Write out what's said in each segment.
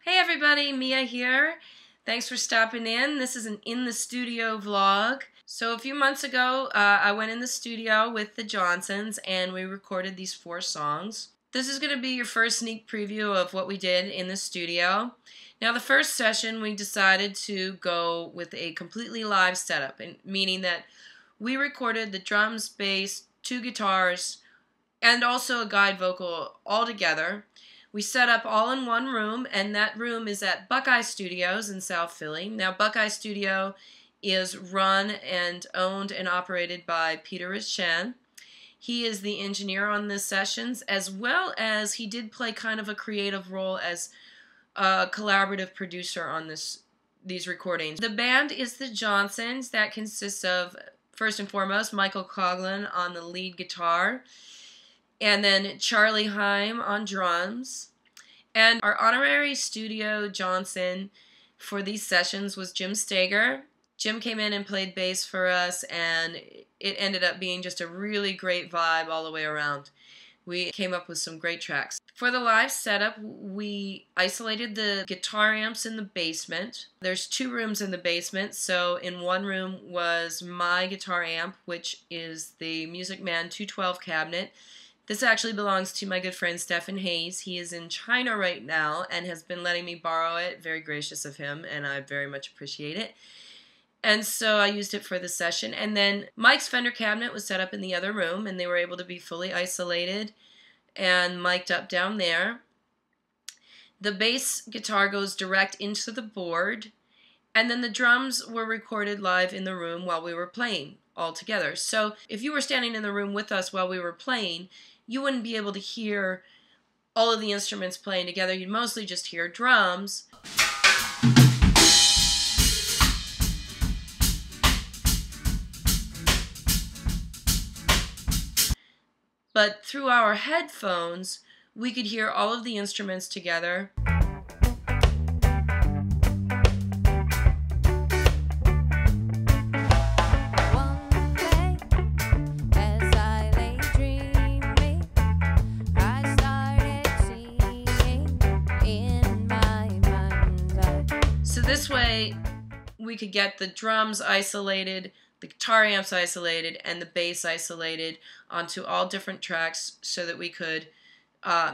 Hey everybody, Mia here. Thanks for stopping in. This is an in the studio vlog. So a few months ago, I went in the studio with the Jawnsons and we recorded these 4 songs. This is going to be your first sneak preview of what we did in the studio. Now the first session we decided to go with a completely live setup, meaning that we recorded the drums, bass, 2 guitars, and also a guide vocal all together. We set up all in one room, and that room is at Buckeye Studios in South Philly. Now, Buckeye Studio is run and owned and operated by Peter Rishan. He is the engineer on the sessions, as well as he did play kind of a creative role as a collaborative producer on these recordings. The band is the Jawnsons. That consists of, first and foremost, Michael Coughlin on the lead guitar, and then Charlie Heim on drums. And our honorary studio Johnson for these sessions was Jim Stager. Jim came in and played bass for us, and it ended up being just a really great vibe all the way around. We came up with some great tracks. For the live setup, we isolated the guitar amps in the basement. There's 2 rooms in the basement, so in one room was my guitar amp, which is the Music Man 212 cabinet. This actually belongs to my good friend Stephen Hayes. He is in China right now and has been letting me borrow it. Very gracious of him, and I very much appreciate it. And so I used it for the session. And then Mike's Fender cabinet was set up in the other room, and they were able to be fully isolated and mic'd up down there. The bass guitar goes direct into the board, and then the drums were recorded live in the room while we were playing all together. So if you were standing in the room with us while we were playing, you wouldn't be able to hear all of the instruments playing together. You'd mostly just hear drums. But through our headphones, we could hear all of the instruments together. So this way, we could get the drums isolated, the guitar amps isolated, and the bass isolated onto all different tracks so that we could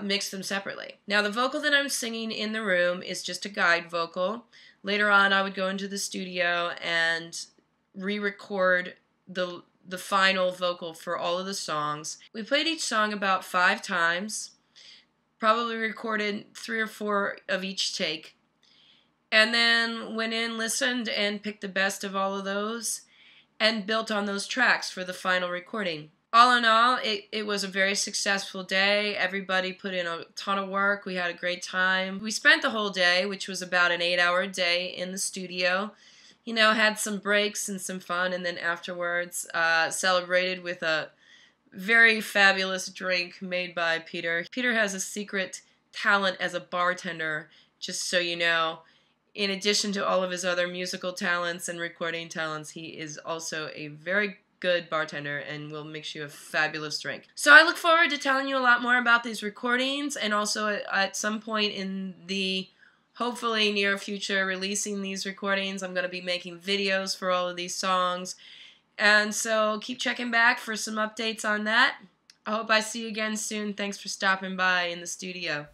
mix them separately. Now the vocal that I'm singing in the room is just a guide vocal. Later on I would go into the studio and re-record the final vocal for all of the songs. We played each song about 5 times, probably recorded 3 or 4 of each take, and then went in, listened, and picked the best of all of those and built on those tracks for the final recording. All in all, it was a very successful day. Everybody put in a ton of work. We had a great time. We spent the whole day, which was about an 8-hour day, in the studio. You know, had some breaks and some fun, and then afterwards celebrated with a very fabulous drink made by Peter. Peter has a secret talent as a bartender, just so you know. In addition to all of his other musical talents and recording talents, he is also a very good bartender and will mix you a fabulous drink. So I look forward to telling you a lot more about these recordings, and also at some point in the hopefully near future releasing these recordings. I'm going to be making videos for all of these songs, and so keep checking back for some updates on that. I hope I see you again soon. Thanks for stopping by in the studio.